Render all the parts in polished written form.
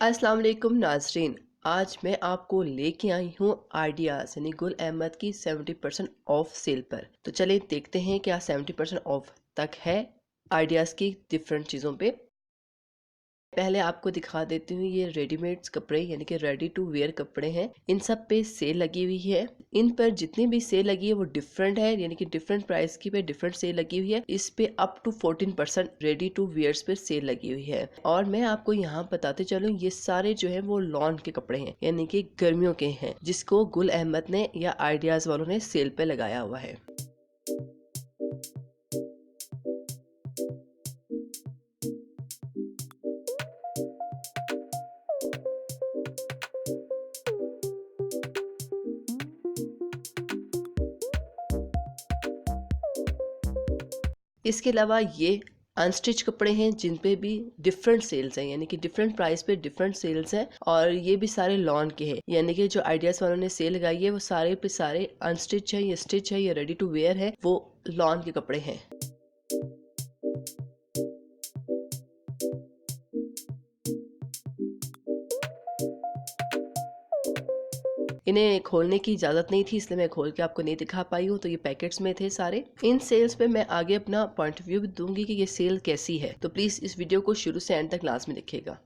अस्सलाम वालेकुम नाजरीन। आज मैं आपको लेके आई हूँ आइडियाज़ यानी गुल अहमद की 70% ऑफ सेल पर। तो चलिए देखते हैं क्या 70% ऑफ तक है आइडियाज़ की डिफरेंट चीज़ों पे। पहले आपको दिखा देती हूँ, ये रेडीमेड्स कपड़े यानी कि रेडी टू वेयर कपड़े हैं। इन सब पे सेल लगी हुई है। इन पर जितनी भी सेल लगी है वो डिफरेंट है, यानी कि डिफरेंट प्राइस की पे डिफरेंट सेल लगी हुई है। इस पे up to 14% ready to wears पे सेल लगी हुई है। और मैं आपको यहाँ बताते चलूँ, ये सारे जो है वो लॉन के कपड़े हैं यानी कि गर्मियों के हैं, जिसको गुल अहमद ने या आइडियाज वालों ने सेल पे लगाया हुआ है। इसके अलावा ये अनस्टिच कपड़े हैं जिन पे भी डिफरेंट सेल्स हैं, यानी कि डिफरेंट प्राइस पे डिफरेंट सेल्स हैं। और ये भी सारे लॉन के हैं, यानी कि जो आइडियाज वालों ने सेल लगाई है वो सारे पे सारे अनस्टिच है या स्टिच है या रेडी टू वेयर है, वो लॉन के कपड़े हैं। इन्हें खोलने की इजाजत नहीं थी, इसलिए मैं खोल के आपको नहीं दिखा पाई हूँ। तो ये पैकेट्स में थे सारे। इन सेल्स पे मैं आगे अपना पॉइंट ऑफ व्यू भी दूंगी कि ये सेल कैसी है, तो प्लीज इस वीडियो को शुरू से एंड तक लास्ट में देखिएगा।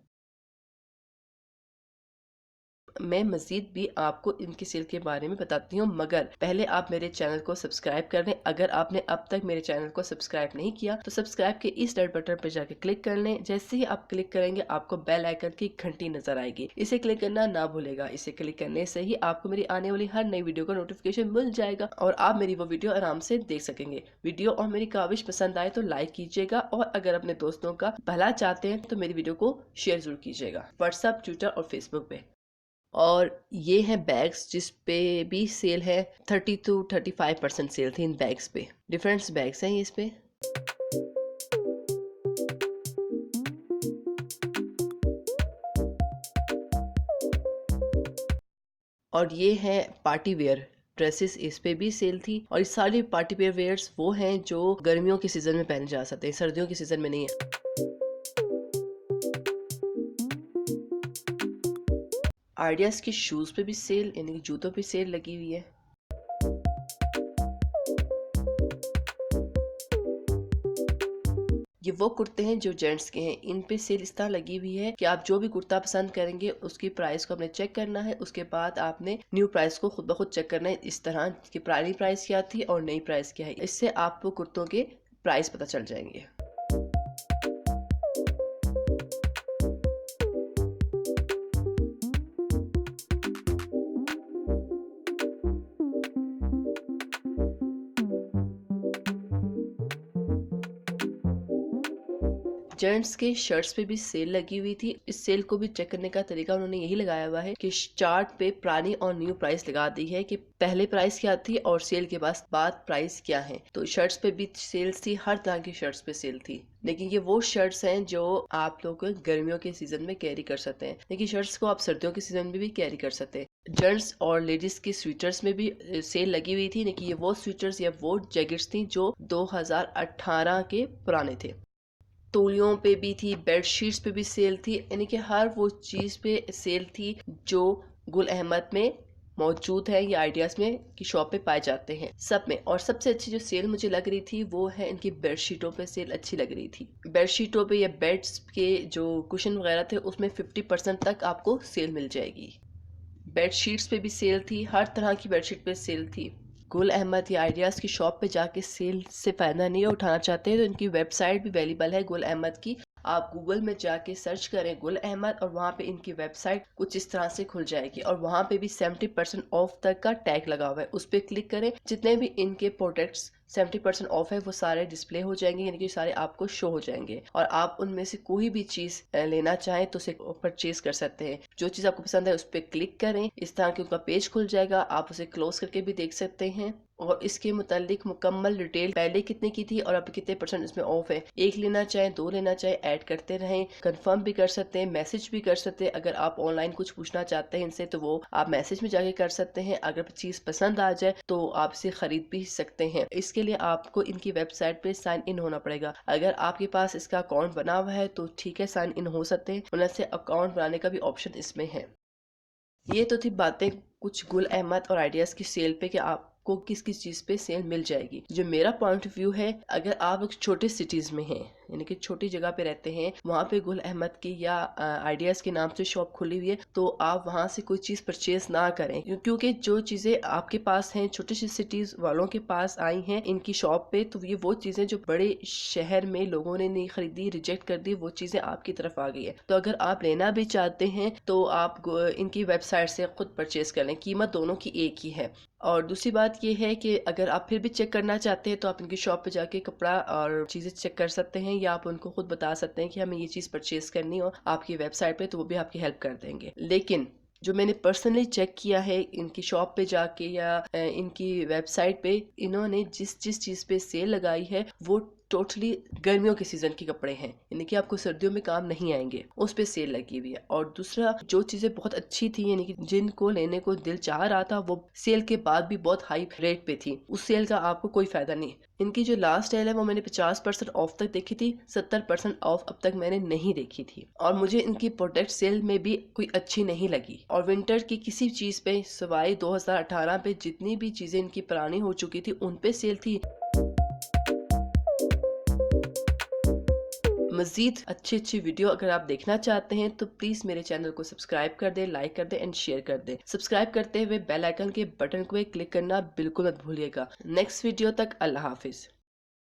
मैं मजीद भी आपको इनकी सेल के बारे में बताती हूँ, मगर पहले आप मेरे चैनल को सब्सक्राइब कर लें। अगर आपने अब तक मेरे चैनल को सब्सक्राइब नहीं किया तो सब्सक्राइब के इस रेड बटन पर जाकर क्लिक कर लें। जैसे ही आप क्लिक करेंगे आपको बेल आइकन की घंटी नजर आएगी, इसे क्लिक करना ना भूलेगा। इसे क्लिक करने से ही आपको मेरी आने वाली हर नई वीडियो का नोटिफिकेशन मिल जाएगा और आप मेरी वो वीडियो आराम से देख सकेंगे। वीडियो और मेरी काविश पसंद आए तो लाइक कीजिएगा, और अगर अपने दोस्तों का भला चाहते हैं तो मेरी वीडियो को शेयर जरूर कीजिएगा व्हाट्सएप, ट्विटर और फेसबुक पे। और ये हैं बैग्स जिस पे भी सेल है। 30 to 35% सेल थी इन बैग्स पे। डिफरेंट बैग्स हैं ये इस पे। और ये है पार्टी वेयर ड्रेसेस, इस पे भी सेल थी। और ये सारी पार्टी वेयर वेयर्स वो हैं जो गर्मियों के सीजन में पहने जा सकते हैं, सर्दियों के सीजन में नहीं है। आइडियाज के शूज पे भी सेल यानी कि जूतों पे सेल लगी हुई है। ये वो कुर्ते हैं जो जेंट्स के हैं। इन पे सेल इस तरह लगी हुई है कि आप जो भी कुर्ता पसंद करेंगे उसकी प्राइस को आपने चेक करना है, उसके बाद आपने न्यू प्राइस को खुद ब खुद चेक करना है, इस तरह की पुरानी प्राइस क्या थी और नई प्राइस क्या है। इससे आपको कुर्तों के प्राइस पता चल जाएंगे। जेंट्स के शर्ट्स पे भी सेल लगी हुई थी। इस सेल को भी चेक करने का तरीका उन्होंने यही लगाया हुआ है कि चार्ट पे पुरानी और न्यू प्राइस लगा दी है कि पहले प्राइस क्या थी और सेल के बाद प्राइस क्या है। तो शर्ट्स पे भी सेल्स थी, हर तरह की शर्ट्स पे सेल थी। लेकिन ये वो शर्ट्स हैं जो आप लोग गर्मियों के सीजन में कैरी कर सकते हैं, लेकिन शर्ट्स को आप सर्दियों के सीजन में भी कैरी कर सकते हैं। जेंट्स और लेडीज की स्वेटर्स में भी सेल लगी हुई थी, लेकिन ये वो स्वेटर्स या वो जैकेट्स थी जो 2018 के पुराने थे। तौलियों पे भी थी, बेडशीट्स पे भी सेल थी, यानी कि हर वो चीज़ पे सेल थी जो गुल अहमद में मौजूद है या आइडियाज में की शॉप पे पाए जाते हैं सब में। और सबसे अच्छी जो सेल मुझे लग रही थी वो है इनकी बेडशीटों पे सेल अच्छी लग रही थी। बेडशीटों पे या बेड्स के जो कुशन वगैरह थे उसमें 50% तक आपको सेल मिल जाएगी। बेडशीट्स पे भी सेल थी, हर तरह की बेडशीट पे सेल थी। गुल अहमद या आइडियाज़ की शॉप पे जाके सेल से फ़ायदा नहीं उठाना चाहते हैं तो इनकी वेबसाइट भी अवेलेबल है गुल अहमद की। आप गूगल में जाके सर्च करें गुल अहमद और वहाँ पे इनकी वेबसाइट कुछ इस तरह से खुल जाएगी, और वहाँ पे भी 70% ऑफ तक का टैग लगा हुआ है। उस पर क्लिक करें, जितने भी इनके प्रोडक्ट्स 70% ऑफ है वो सारे डिस्प्ले हो जाएंगे, यानी कि सारे आपको शो हो जाएंगे, और आप उनमें से कोई भी चीज़ लेना चाहें तो उसे परचेज कर सकते हैं। जो चीज़ आपको पसंद है उस पर क्लिक करें, इस तरह के उनका पेज खुल जाएगा, आप उसे क्लोज करके भी देख सकते हैं। और इसके मुतालिक मुकम्मल डिटेल पहले कितने की थी और अब कितने % इसमें ऑफ है। एक लेना चाहे, दो लेना चाहे, ऐड करते रहें। कंफर्म भी कर सकते हैं, मैसेज भी कर सकते हैं। अगर आप ऑनलाइन कुछ पूछना चाहते हैं इनसे तो वो आप मैसेज में जाके कर सकते हैं। अगर चीज़ पसंद आ जाए तो आप इसे खरीद भी सकते हैं। इसके के लिए आपको इनकी वेबसाइट पे साइन इन होना पड़ेगा। अगर आपके पास इसका अकाउंट बना हुआ है तो ठीक है, साइन इन हो सकते हैं, वरना से अकाउंट बनाने का भी ऑप्शन इसमें है। ये तो थी बातें कुछ गुल अहमद और आइडियाज की सेल पे कि आपको किस किस चीज पे सेल मिल जाएगी। जो मेरा पॉइंट ऑफ व्यू है, अगर आप एक छोटे सिटीज में हैं, यानी कि छोटी जगह पे रहते हैं, वहाँ पे गुल अहमद की या आइडियाज के नाम से शॉप खुली हुई है, तो आप वहाँ से कोई चीज परचेज ना करें, क्योंकि जो चीजें आपके पास हैं, छोटी सी सिटीज वालों के पास आई हैं इनकी शॉप पे, तो ये वो चीजें जो बड़े शहर में लोगों ने नहीं खरीदी, रिजेक्ट कर दी, वो चीजें आपकी तरफ आ गई है। तो अगर आप लेना भी चाहते हैं तो आप इनकी वेबसाइट से खुद परचेज कर लें, कीमत दोनों की एक ही है। और दूसरी बात ये है कि अगर आप फिर भी चेक करना चाहते हैं तो आप इनकी शॉप पे जाके कपड़ा और चीज़ें चेक कर सकते हैं, या आप उनको खुद बता सकते हैं कि हमें ये चीज़ परचेज करनी हो आपकी वेबसाइट पे, तो वो भी आपकी हेल्प कर देंगे। लेकिन जो मैंने पर्सनली चेक किया है इनकी शॉप पे जाके या इनकी वेबसाइट पे, इन्होंने जिस जिस चीज़ पे सेल लगाई है वो टोटली गर्मियों के सीजन के कपड़े हैं, यानी कि आपको सर्दियों में काम नहीं आएंगे, उस पे सेल लगी हुई है। और दूसरा, जो चीजें बहुत अच्छी थी, यानी कि जिनको लेने को दिल चाह रहा था, वो सेल के बाद भी बहुत हाई रेट पे थी, उस सेल का आपको कोई फायदा नहीं। इनकी जो लास्ट सेल है वो मैंने 50% ऑफ तक देखी थी, 70% ऑफ अब तक मैंने नहीं देखी थी, और मुझे इनकी प्रोडक्ट सेल में भी कोई अच्छी नहीं लगी। और विंटर की किसी चीज पे सवाई 2018 पे जितनी भी चीजें इनकी पुरानी हो चुकी थी उन पे सेल थी। मज़ीद अच्छी वीडियो अगर आप देखना चाहते हैं तो प्लीज़ मेरे चैनल को सब्सक्राइब कर दें, लाइक कर दें एंड शेयर कर दें। सब्सक्राइब करते हुए बेल आइकन के बटन को क्लिक करना बिल्कुल मत भूलिएगा। नेक्स्ट वीडियो तक अल्लाह हाफिज़।